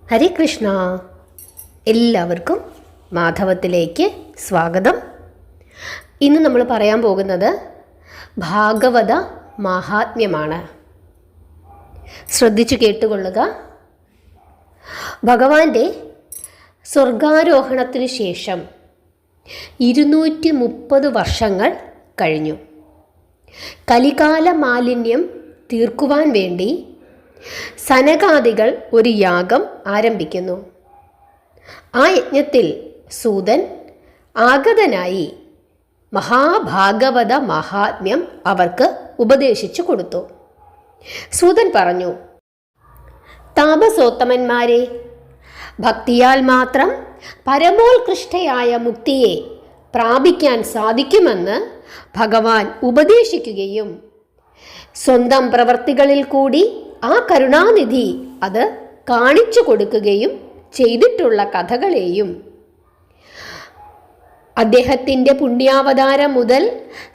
ഹരേ കൃഷ്ണ. എല്ലാവർക്കും മാധവത്തിലേക്ക് സ്വാഗതം. ഇന്ന് നമ്മൾ പറയാൻ പോകുന്നത് ഭാഗവത മാഹാത്മ്യമാണ്. ശ്രദ്ധിച്ചു കേട്ടുകൊള്ളുക. ഭഗവാന്റെ സ്വർഗാരോഹണത്തിനു ശേഷം 230 വർഷങ്ങൾ കഴിഞ്ഞു. കലികാല മാലിന്യം തീർക്കുവാൻ വേണ്ടി സനകാദികൾ ഒരു യാഗം ആരംഭിക്കുന്നു. ആ യജ്ഞത്തിൽ സൂതൻ ആഗതനായി മഹാഭാഗവത മഹാത്മ്യം അവർക്ക് ഉപദേശിച്ചു കൊടുത്തു. സൂതൻ പറഞ്ഞു, താപസോത്തമന്മാരെ, ഭക്തിയാൽ മാത്രം പരമോത്കൃഷ്ടയായ മുക്തിയെ പ്രാപിക്കാൻ സാധിക്കുമെന്ന് ഭഗവാൻ ഉപദേശിക്കുകയും സ്വന്തം പ്രവർത്തികളിൽ കൂടി ആ കരുണാനിധി അത് കാണിച്ചു കൊടുക്കുകയും ചെയ്തിട്ടുള്ള കഥകളെയും അദ്ദേഹത്തിൻ്റെ പുണ്യാവതാരം മുതൽ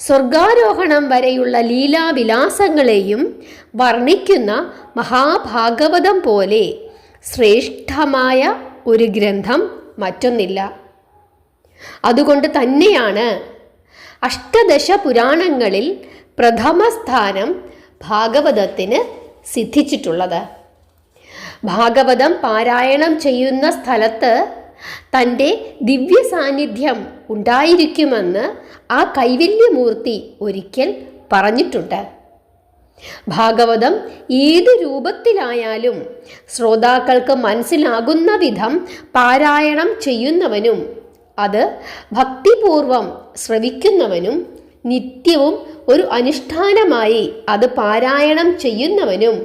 സ്വർഗാരോഹണം വരെയുള്ള ലീലാവിലാസങ്ങളെയും വർണ്ണിക്കുന്ന മഹാഭാഗവതം പോലെ ശ്രേഷ്ഠമായ ഒരു ഗ്രന്ഥം മറ്റൊന്നില്ല. അതുകൊണ്ട് തന്നെയാണ് അഷ്ടദശ പുരാണങ്ങളിൽ പ്രഥമ സ്ഥാനം ഭാഗവതത്തിന് സിദ്ധിച്ചിട്ടുള്ളത്. ഭാഗവതം പാരായണം ചെയ്യുന്ന സ്ഥലത്ത് തൻ്റെ ദിവ്യ സാന്നിധ്യം ഉണ്ടായിരിക്കുമെന്ന് ആ കൈവല്യമൂർത്തി ഒരിക്കൽ പറഞ്ഞിട്ടുണ്ട്. ഭാഗവതം ഏത് രൂപത്തിലായാലും ശ്രോതാക്കൾക്ക് മനസ്സിലാകുന്ന വിധം പാരായണം ചെയ്യുന്നവനും അത് ഭക്തിപൂർവം ശ്രവിക്കുന്നവനും നിത്യവും ഒരു അനുഷ്ഠാനമായി അത് പാരായണം ചെയ്യുന്നവനും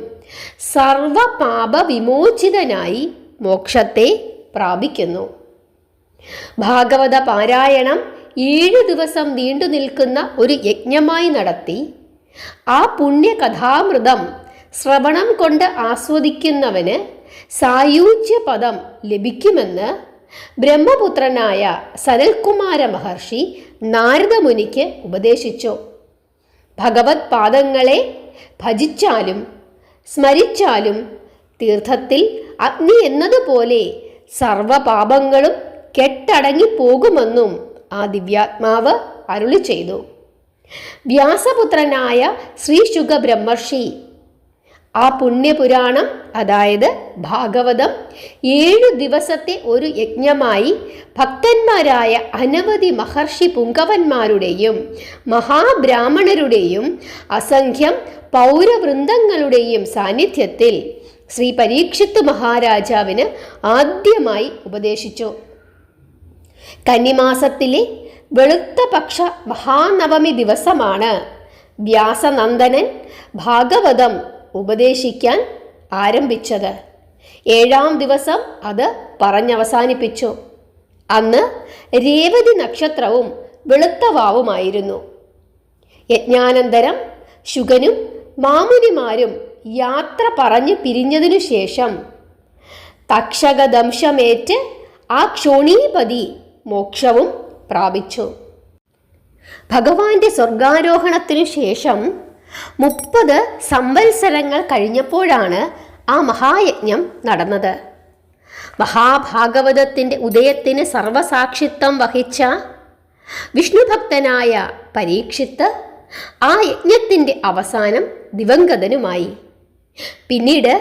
സർവപാപ വിമോചിതനായി മോക്ഷത്തെ പ്രാപിക്കുന്നു. ഭാഗവത പാരായണം 7 ദിവസം നീണ്ടു നിൽക്കുന്ന ഒരു യജ്ഞമായി നടത്തി ആ പുണ്യകഥാമൃതം ശ്രവണം കൊണ്ട് ആസ്വദിക്കുന്നവന് സായൂജ്യപദം ലഭിക്കുമെന്ന് ബ്രഹ്മപുത്രനായ സനൽകുമാര മഹർഷി നാരദമുനിക്ക് ഉപദേശിച്ചു. ഭഗവത് പാദങ്ങളെ ഭജിച്ചാലും സ്മരിച്ചാലും തീർത്ഥത്തിൽ അഗ്നി എന്നതുപോലെ സർവപാപങ്ങളും കെട്ടടങ്ങിപ്പോകുമെന്നും ആ ദിവ്യാത്മാവ് അരുളി ചെയ്തു. വ്യാസപുത്രനായ ശ്രീ ശുക ബ്രഹ്മർഷി ആ പുണ്യപുരാണം, അതായത് ഭാഗവതം 7 ദിവസത്തെ ഒരു യജ്ഞമായി ഭക്തന്മാരായ അനവധി മഹർഷി പുങ്കവന്മാരുടെയും മഹാബ്രാഹ്മണരുടെയും അസംഖ്യം പൗരവൃന്ദങ്ങളുടെയും സാന്നിധ്യത്തിൽ ശ്രീ പരീക്ഷിത്ത് മഹാരാജാവിന് ആദ്യമായി ഉപദേശിച്ചു. കന്നിമാസത്തിലെ വെളുത്ത പക്ഷ മഹാനവമി ദിവസമാണ് വ്യാസനന്ദനൻ ഭാഗവതം ഉപദേശിക്കാൻ ആരംഭിച്ചത്. 7-ാം ദിവസം അത് പറഞ്ഞവസാനിപ്പിച്ചു. അന്ന് രേവതി നക്ഷത്രവും വെളുത്തവാവുമായിരുന്നു. യജ്ഞാനന്തരം ശുകനും മാമുനിമാരും യാത്ര പറഞ്ഞു പിരിഞ്ഞതിനു ശേഷം തക്ഷകദംശമേറ്റ് ആ ക്ഷോണീപതി മോക്ഷവും പ്രാപിച്ചു. ഭഗവാന്റെ സ്വർഗാരോഹണത്തിനു ശേഷം 30 സംവത്സരങ്ങൾ കഴിഞ്ഞപ്പോഴാണ് ആ മഹായജ്ഞം നടന്നത്. മഹാഭാഗവതത്തിൻ്റെ ഉദയത്തിന് സർവസാക്ഷിത്വം വഹിച്ച വിഷ്ണുഭക്തനായ പരീക്ഷിത്ത് ആ യജ്ഞത്തിൻ്റെ അവസാനം ദിവംഗതനുമായി. പിന്നീട്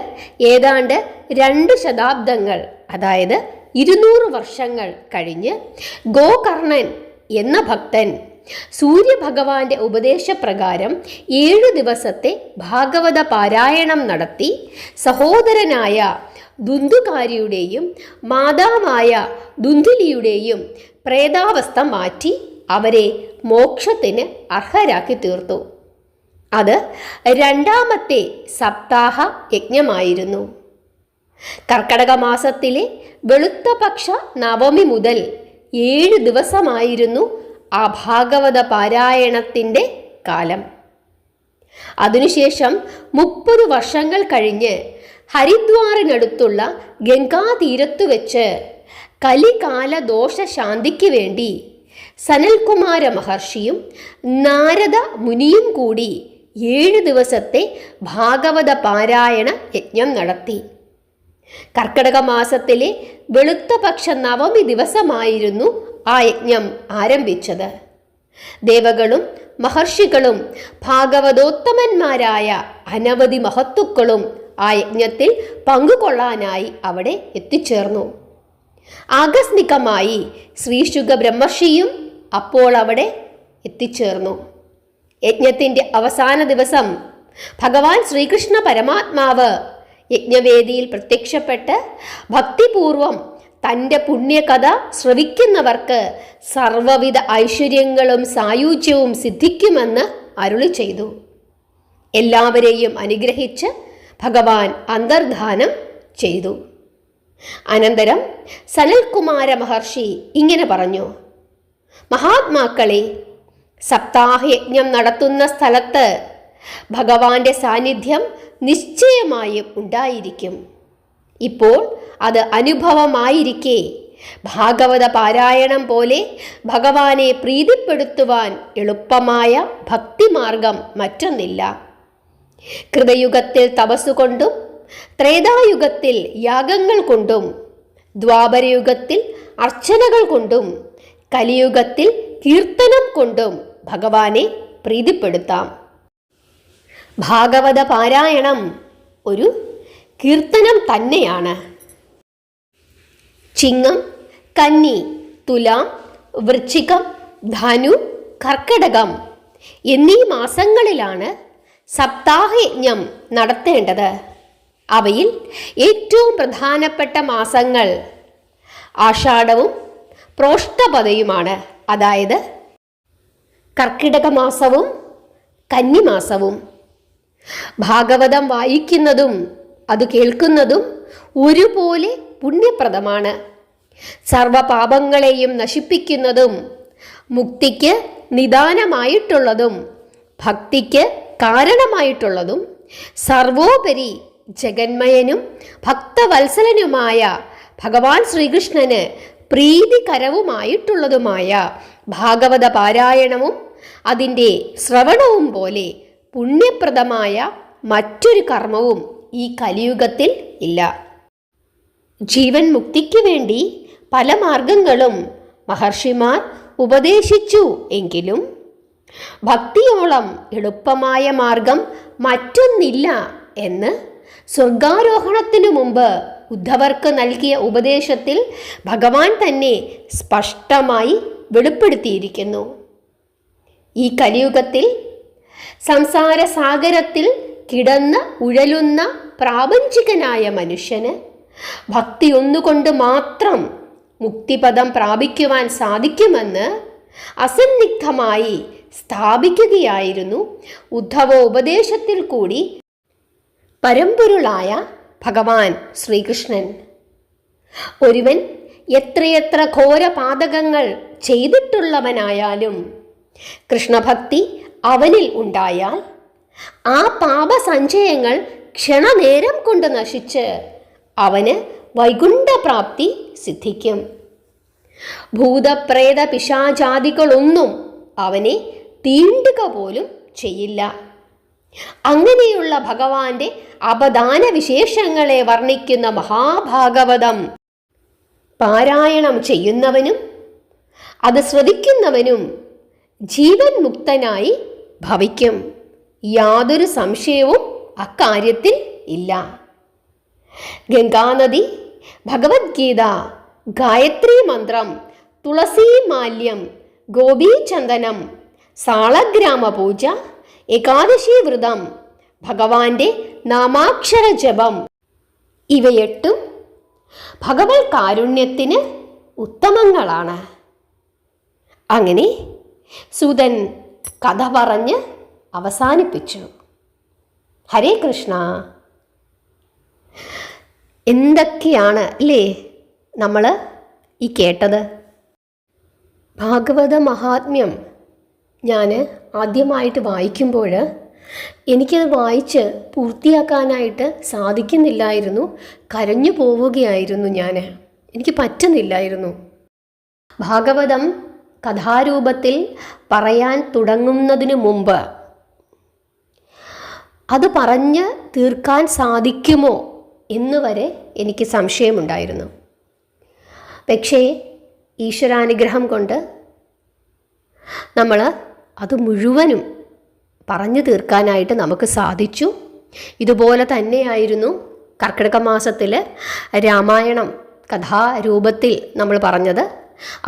ഏതാണ്ട് 2 ശതാബ്ദങ്ങൾ, അതായത് 200 വർഷങ്ങൾ കഴിഞ്ഞ് ഗോകർണൻ എന്ന ഭക്തൻ സൂര്യഭഗവാന്റെ ഉപദേശപ്രകാരം 7 ദിവസത്തെ ഭാഗവത പാരായണം നടത്തി സഹോദരനായ ദുന്ദുകാരിയുടെയും മാതാവായ ദുന്ദുലിയുടെയും പ്രേതാവസ്ഥ മാറ്റി അവരെ മോക്ഷത്തിന് അർഹരാക്കി തീർത്തു. അത് 2ാമത്തെ സപ്താഹ യജ്ഞമായിരുന്നു. കർക്കടക മാസത്തിലെ വെളുത്ത പക്ഷ നവമി മുതൽ 7 ദിവസമായിരുന്നു ആ ഭാഗവത പാരായണത്തിൻ്റെ കാലം. അതിനുശേഷം 30 വർഷങ്ങൾ കഴിഞ്ഞ് ഹരിദ്വാറിനടുത്തുള്ള ഗംഗാതീരത്തു വെച്ച് കലികാല ദോഷശാന്തിക്ക് വേണ്ടി സനൽകുമാര മഹർഷിയും നാരദ മുനിയും കൂടി 7 ദിവസത്തെ ഭാഗവത പാരായണ യജ്ഞം നടത്തി. കർക്കിടക മാസത്തിലെ വെളുത്ത പക്ഷ നവമി ദിവസമായിരുന്നു ആ യജ്ഞം ആരംഭിച്ചത്. ദേവകളും മഹർഷികളും ഭാഗവതോത്തമന്മാരായ അനവധി മഹത്തുക്കളും ആ യജ്ഞത്തിൽ പങ്കുകൊള്ളാനായി അവിടെ എത്തിച്ചേർന്നു. ആകസ്മികമായി ശ്രീശുക ബ്രഹ്മർഷിയും അപ്പോൾ അവിടെ എത്തിച്ചേർന്നു. യജ്ഞത്തിൻ്റെ അവസാന ദിവസം ഭഗവാൻ ശ്രീകൃഷ്ണ പരമാത്മാവ് യജ്ഞവേദിയിൽ പ്രത്യക്ഷപ്പെട്ട് ഭക്തിപൂർവം തൻ്റെ പുണ്യകഥ ശ്രവിക്കുന്നവർക്ക് സർവവിധ ഐശ്വര്യങ്ങളും സായുജ്യവും സിദ്ധിക്കുമെന്ന് അരുളി ചെയ്തു. എല്ലാവരെയും അനുഗ്രഹിച്ച് ഭഗവാൻ അന്തർധാനം ചെയ്തു. അനന്തരം സനൽകുമാര മഹർഷി ഇങ്ങനെ പറഞ്ഞു: മഹാത്മാക്കളെ, സപ്താഹയജ്ഞം നടത്തുന്ന സ്ഥലത്ത് ഭഗവാന്റെ സാന്നിധ്യം നിശ്ചയമായും ഉണ്ടായിരിക്കും. ഇപ്പോൾ അത് അനുഭവമായിരിക്കെ ഭാഗവത പാരായണം പോലെ ഭഗവാനെ പ്രീതിപ്പെടുത്തുവാൻ എളുപ്പമായ ഭക്തിമാർഗം മറ്റൊന്നില്ല. കൃതയുഗത്തിൽ തപസ്സുകൊണ്ടും ത്രേതായുഗത്തിൽ യാഗങ്ങൾ കൊണ്ടും ദ്വാപരയുഗത്തിൽ അർച്ചനകൾ കൊണ്ടും കലിയുഗത്തിൽ കീർത്തനം കൊണ്ടും ഭഗവാനെ പ്രീതിപ്പെടുത്താം. ഭാഗവത പാരായണം ഒരു കീർത്തനം തന്നെയാണ്. ചിങ്ങം, കന്നി, തുലാം, വൃശ്ചികം, ധനു, കർക്കിടകം എന്നീ മാസങ്ങളിലാണ് സപ്താഹയജ്ഞം നടത്തേണ്ടത്. അവയിൽ ഏറ്റവും പ്രധാനപ്പെട്ട മാസങ്ങൾ ആഷാഢവും പ്രോഷ്ഠപദയുമാണ്. അതായത് കർക്കിടക മാസവും കന്നിമാസവും. ഭാഗവതം വായിക്കുന്നതും അത് കേൾക്കുന്നതും ഒരുപോലെ പുണ്യപ്രദമാണ്. സർവപാപങ്ങളെയും നശിപ്പിക്കുന്നതും മുക്തിക്ക് നിദാനമായിട്ടുള്ളതും ഭക്തിക്ക് കാരണമായിട്ടുള്ളതും സർവോപരി ജഗന്മയനും ഭക്തവത്സലനുമായ ഭഗവാൻ ശ്രീകൃഷ്ണന് പ്രീതികരവുമായിട്ടുള്ളതുമായ ഭാഗവത പാരായണവും അതിൻ്റെ ശ്രവണവും പോലെ പുണ്യപ്രദമായ മറ്റൊരു കർമ്മവും ഈ കലിയുഗത്തിൽ ഇല്ല. ജീവൻ മുക്തിക്ക് വേണ്ടി പല മാർഗങ്ങളും മഹർഷിമാർ ഉപദേശിച്ചു എങ്കിലും ഭക്തിയോളം എളുപ്പമായ മാർഗം മറ്റൊന്നില്ല എന്ന് സ്വർഗാരോഹണത്തിനു മുമ്പ് ഉദ്ധവർക്ക് നൽകിയ ഉപദേശത്തിൽ ഭഗവാൻ തന്നെ സ്പഷ്ടമായി വെളിപ്പെടുത്തിയിരിക്കുന്നു. ഈ കലിയുഗത്തിൽ സംസാര സാഗരത്തിൽ കിടന്ന് ഉഴലുന്ന പ്രാപഞ്ചികനായ മനുഷ്യന് ഭക്തി ഒന്നുകൊണ്ട് മാത്രം മുക്തിപദം പ്രാപിക്കുവാൻ സാധിക്കുമെന്ന് അസന്നിഗ്ധമായി സ്ഥാപിക്കുകയായിരുന്നു ഉദ്ധവ ഉപദേശത്തിൽ കൂടി പരമ്പൊരുളായ ഭഗവാൻ ശ്രീകൃഷ്ണൻ. ഒരുവൻ എത്രയെത്ര ഘോരപാതകങ്ങൾ ചെയ്തിട്ടുള്ളവനായാലും കൃഷ്ണഭക്തി അവനിൽ ഉണ്ടായാൽ ആ പാപസഞ്ചയങ്ങൾ ക്ഷണനേരം കൊണ്ട് നശിച്ച് അവന് വൈകുണ്ഠപ്രാപ്തി സിദ്ധിക്കും. ഭൂതപ്രേത പിശാചാദികളൊന്നും അവനെ തീണ്ടുക പോലും ചെയ്യില്ല. അങ്ങനെയുള്ള ഭഗവാന്റെ അപദാന വിശേഷങ്ങളെ വർണ്ണിക്കുന്ന മഹാഭാഗവതം പാരായണം ചെയ്യുന്നവനും അത് ശ്രവിക്കുന്നവനും ജീവൻ മുക്തനായി ഭവിക്കും. യാതൊരു സംശയവും അക്കാര്യത്തിൽ ഇല്ല. ഗംഗാനദി, ഭഗവത്ഗീത, ഗായത്രി മന്ത്രം, തുളസി മാല്യം, ഗോപീചന്ദനം, സാളഗ്രാമ പൂജ, ഏകാദശി വ്രതം, ഭഗവാന്റെ നാമാക്ഷര ജപം ഇവയെട്ടും ഭഗവത് കാരുണ്യത്തിന് ഉത്തമങ്ങളാണ്. അങ്ങനെ സൂതൻ കഥ പറഞ്ഞ് അവസാനിപ്പിച്ചു. ഹരേ കൃഷ്ണ. എന്തൊക്കെയാണ് അല്ലേ നമ്മൾ ഈ കേട്ടത്? ഭാഗവത മഹാത്മ്യം ഞാൻ ആദ്യമായിട്ട് വായിക്കുമ്പോൾ എനിക്കത് വായിച്ച് പൂർത്തിയാക്കാനായിട്ട് സാധിക്കുന്നില്ലായിരുന്നു. കരഞ്ഞു പോവുകയായിരുന്നു ഞാൻ. എനിക്ക് പറ്റുന്നില്ലായിരുന്നു. ഭാഗവതം കഥാരൂപത്തിൽ പറയാൻ തുടങ്ങുന്നതിന് മുമ്പ് അത് പറഞ്ഞ് തീർക്കാൻ സാധിക്കുമോ എന്നുവരെ എനിക്ക് സംശയമുണ്ടായിരുന്നു. പക്ഷേ ഈശ്വരാനുഗ്രഹം കൊണ്ട് നമ്മൾ അത് മുഴുവനും പറഞ്ഞു തീർക്കാനായിട്ട് നമുക്ക് സാധിച്ചു. ഇതുപോലെ തന്നെയായിരുന്നു കർക്കിടക മാസത്തിൽ രാമായണം കഥാരൂപത്തിൽ നമ്മൾ പറഞ്ഞത്.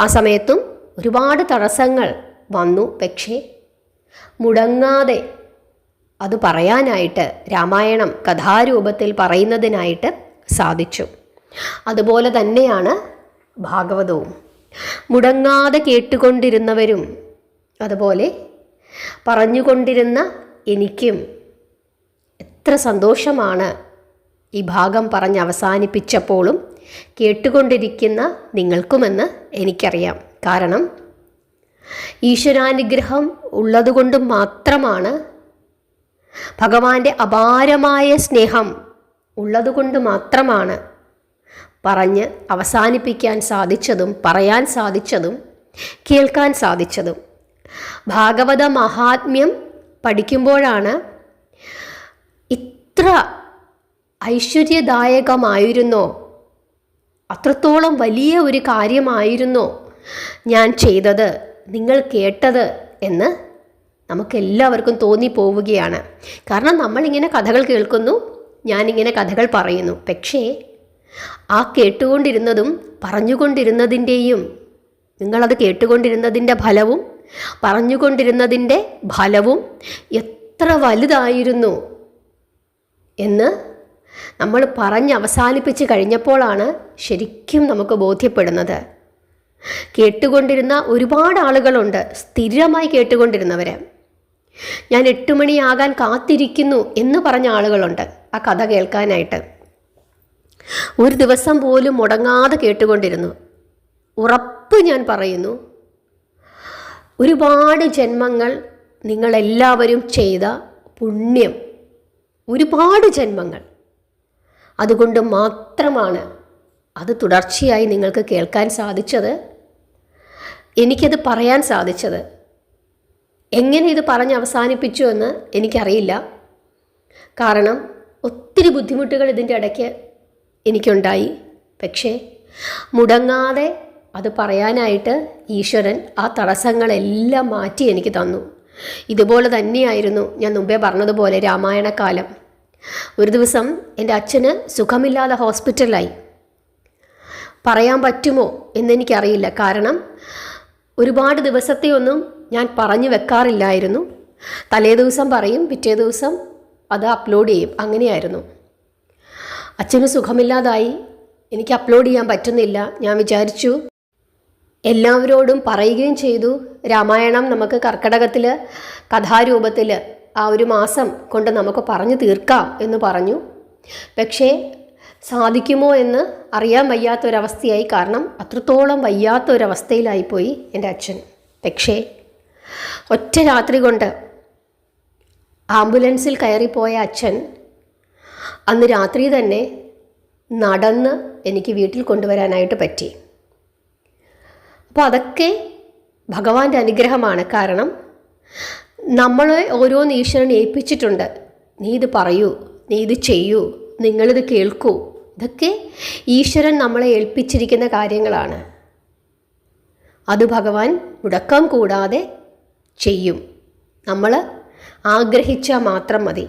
ആ സമയത്തും ഒരുപാട് തടസ്സങ്ങൾ വന്നു. പക്ഷേ മുടങ്ങാതെ അത് പറയാനായിട്ട്, രാമായണം കഥാരൂപത്തിൽ പറയുന്നതിനായിട്ട് സാധിച്ചു. അതുപോലെ തന്നെയാണ് ഭാഗവതവും. മുടങ്ങാതെ കേട്ടുകൊണ്ടിരുന്നവരും അതുപോലെ പറഞ്ഞുകൊണ്ടിരുന്ന എനിക്കും എത്ര സന്തോഷമാണ് ഈ ഭാഗം പറഞ്ഞ് അവസാനിപ്പിച്ചപ്പോഴും കേട്ടുകൊണ്ടിരിക്കുന്ന നിങ്ങൾക്കുമെന്ന് എനിക്കറിയാം. കാരണം ഈശ്വരാനുഗ്രഹം ഉള്ളതുകൊണ്ട് മാത്രമാണ്, ഭഗവാന്റെ അപാരമായ സ്നേഹം ഉള്ളതുകൊണ്ട് മാത്രമാണ് പറഞ്ഞ് അവസാനിപ്പിക്കാൻ സാധിച്ചതും പറയാൻ സാധിച്ചതും കേൾക്കാൻ സാധിച്ചതും. ഭാഗവത മഹാത്മ്യം പഠിക്കുമ്പോഴാണ് ഇത്ര ഐശ്വര്യദായകമായിരുന്നോ, അത്രത്തോളം വലിയ ഒരു കാര്യമായിരുന്നോ ഞാൻ ചെയ്തത്, നിങ്ങൾ കേട്ടത് എന്ന് നമുക്കെല്ലാവർക്കും തോന്നിപ്പോവുകയാണ്. കാരണം നമ്മളിങ്ങനെ കഥകൾ കേൾക്കുന്നു, ഞാനിങ്ങനെ കഥകൾ പറയുന്നു. പക്ഷേ ആ കേട്ടുകൊണ്ടിരുന്നതും പറഞ്ഞുകൊണ്ടിരുന്നതിൻ്റെയും, നിങ്ങളത് കേട്ടുകൊണ്ടിരുന്നതിൻ്റെ ഫലവും പറഞ്ഞുകൊണ്ടിരുന്നതിൻ്റെ ഫലവും എത്ര വലുതായിരുന്നു എന്ന് നമ്മൾ പറഞ്ഞ് അവസാനിപ്പിച്ച് കഴിഞ്ഞപ്പോഴാണ് ശരിക്കും നമുക്ക് ബോധ്യപ്പെടുന്നത്. കേട്ടുകൊണ്ടിരുന്ന ഒരുപാട് ആളുകളുണ്ട്, സ്ഥിരമായി കേട്ടുകൊണ്ടിരുന്നവർ. ഞാൻ 8 മണിയാകാൻ കാത്തിരിക്കുന്നു എന്ന് പറഞ്ഞ ആളുകളുണ്ട് ആ കഥ കേൾക്കാനായിട്ട്. ഒരു ദിവസം പോലും മുടങ്ങാതെ കേട്ടുകൊണ്ടിരുന്നു. ഉറപ്പ് ഞാൻ പറയുന്നു, ഒരുപാട് ജന്മങ്ങൾ നിങ്ങളെല്ലാവരും ചെയ്ത പുണ്യം, ഒരുപാട് ജന്മങ്ങൾ, അതുകൊണ്ട് മാത്രമാണ് അത് തുടർച്ചയായി നിങ്ങൾക്ക് കേൾക്കാൻ സാധിച്ചത്, എനിക്കത് പറയാൻ സാധിച്ചത്. എങ്ങനെ ഇത് പറഞ്ഞ് അവസാനിപ്പിച്ചു എന്ന് എനിക്കറിയില്ല. കാരണം ഒത്തിരി ബുദ്ധിമുട്ടുകൾ ഇതിൻ്റെ ഇടയ്ക്ക് എനിക്കുണ്ടായി. പക്ഷേ മുടങ്ങാതെ അത് പറയാനായിട്ട് ഈശ്വരൻ ആ തടസ്സങ്ങളെല്ലാം മാറ്റി എനിക്ക് തന്നു. ഇതുപോലെ തന്നെയായിരുന്നു ഞാൻ മുമ്പേ പറഞ്ഞതുപോലെ രാമായണക്കാലം. ഒരു ദിവസം എൻ്റെ അച്ഛന് സുഖമില്ലാതെ ഹോസ്പിറ്റലിലായി. പറയാൻ പറ്റുമോ എന്നെനിക്കറിയില്ല. കാരണം ഒരുപാട് ദിവസത്തെ ഒന്നും ഞാൻ പറഞ്ഞു വെക്കാറില്ലായിരുന്നു. തലേ ദിവസം പറയും, പിറ്റേ ദിവസം അത് അപ്ലോഡ് ചെയ്യും, അങ്ങനെയായിരുന്നു. അച്ഛന് സുഖമില്ലാതായി, എനിക്ക് അപ്ലോഡ് ചെയ്യാൻ പറ്റുന്നില്ല. ഞാൻ വിചാരിച്ചു, എല്ലാവരോടും പറയുകയും ചെയ്തു, രാമായണം നമുക്ക് കർക്കിടകത്തിൽ കഥാരൂപത്തിൽ ആ ഒരു മാസം കൊണ്ട് നമുക്ക് പറഞ്ഞു തീർക്കാം എന്ന് പറഞ്ഞു. പക്ഷേ സാധിക്കുമോ എന്ന് അറിയാൻ വയ്യാത്തൊരവസ്ഥയായി. കാരണം അത്രത്തോളം വയ്യാത്തൊരവസ്ഥയിലായിപ്പോയി എൻ്റെ അച്ഛൻ. പക്ഷേ ഒറ്റ രാത്രി കൊണ്ട് ആംബുലൻസിൽ കയറിപ്പോയ അച്ഛൻ അന്ന് രാത്രി തന്നെ നടന്ന് എനിക്ക് വീട്ടിൽ കൊണ്ടുവരാനായിട്ട് പറ്റി. അപ്പോൾ അതൊക്കെ ഭഗവാന്റെ അനുഗ്രഹമാണ്. കാരണം നമ്മളെ ഓരോന്ന് ഈശ്വരൻ ഏൽപ്പിച്ചിട്ടുണ്ട്. നീ ഇത് പറയൂ, നീ ഇത് ചെയ്യൂ, നിങ്ങളിത് കേൾക്കൂ. ഇതൊക്കെ ഈശ്വരൻ നമ്മളെ ഏൽപ്പിച്ചിരിക്കുന്ന കാര്യങ്ങളാണ്. അത് ഭഗവാൻ മുടക്കം കൂടാതെ ചെയ്യും. നമ്മൾ ആഗ്രഹിച്ചാൽ മാത്രം മതി.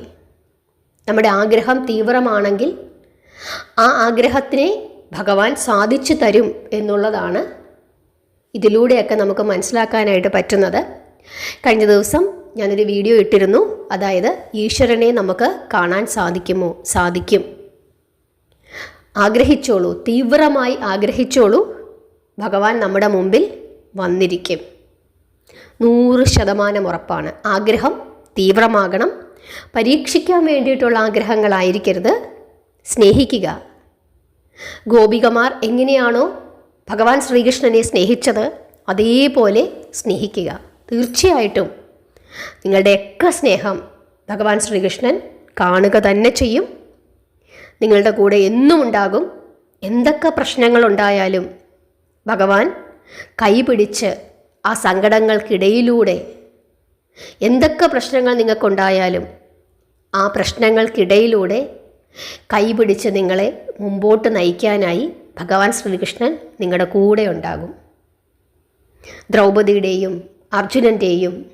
നമ്മുടെ ആഗ്രഹം തീവ്രമാണെങ്കിൽ ആ ആഗ്രഹത്തിനെ ഭഗവാൻ സാധിച്ചു തരും എന്നുള്ളതാണ് ഇതിലൂടെയൊക്കെ നമുക്ക് മനസ്സിലാക്കാനായിട്ട് പറ്റുന്നത്. കഴിഞ്ഞ ദിവസം ഞാനൊരു വീഡിയോ ഇട്ടിരുന്നു. അതായത് ഈശ്വരനെ നമുക്ക് കാണാൻ സാധിക്കുമോ? സാധിക്കും. ആഗ്രഹിച്ചോളൂ, തീവ്രമായി ആഗ്രഹിച്ചോളൂ, ഭഗവാൻ നമ്മുടെ മുമ്പിൽ വന്നിരിക്കും. 100% ഉറപ്പാണ്. ആഗ്രഹം തീവ്രമാകണം. പരീക്ഷിക്കാൻ വേണ്ടിയിട്ടുള്ള ആഗ്രഹങ്ങളായിരിക്കരുത്. സ്നേഹിക്കുക. ഗോപികമാർ എങ്ങനെയാണോ ഭഗവാൻ ശ്രീകൃഷ്ണനെ സ്നേഹിച്ചത് അതേപോലെ സ്നേഹിക്കുക. തീർച്ചയായിട്ടും നിങ്ങളുടെയൊക്കെ സ്നേഹം ഭഗവാൻ ശ്രീകൃഷ്ണൻ കാണുക തന്നെ ചെയ്യും. നിങ്ങളുടെ കൂടെ എന്നും ഉണ്ടാകും. എന്തൊക്കെ പ്രശ്നങ്ങളുണ്ടായാലും ഭഗവാൻ കൈപിടിച്ച് ആ സങ്കടങ്ങൾക്കിടയിലൂടെ, എന്തൊക്കെ പ്രശ്നങ്ങൾ നിങ്ങൾക്കുണ്ടായാലും ആ പ്രശ്നങ്ങൾക്കിടയിലൂടെ കൈപിടിച്ച് നിങ്ങളെ മുമ്പോട്ട് നയിക്കാനായി ഭഗവാൻ ശ്രീകൃഷ്ണൻ നിങ്ങളുടെ കൂടെ ഉണ്ടാകും. ദ്രൗപദിയുടെയും അർജുനൻ്റെയും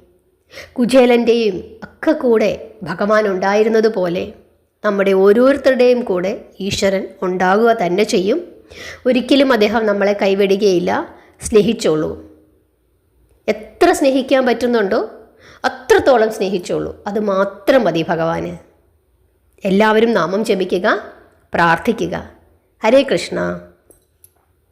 കുചേലൻ്റെയും ഒക്കെ കൂടെ ഭഗവാൻ ഉണ്ടായിരുന്നത് പോലെ നമ്മുടെ ഓരോരുത്തരുടെയും കൂടെ ഈശ്വരൻ ഉണ്ടാകുക തന്നെ ചെയ്യും. ഒരിക്കലും അദ്ദേഹം നമ്മളെ കൈവിടുകയില്ല. സ്നേഹിച്ചോളൂ. എത്ര സ്നേഹിക്കാൻ പറ്റുന്നുണ്ടോ അത്രത്തോളം സ്നേഹിച്ചോളൂ. അത് മാത്രം മതി ഭഗവാന്. എല്ലാവരും നാമം ജപിക്കുക, പ്രാർത്ഥിക്കുക. ഹരേ കൃഷ്ണ.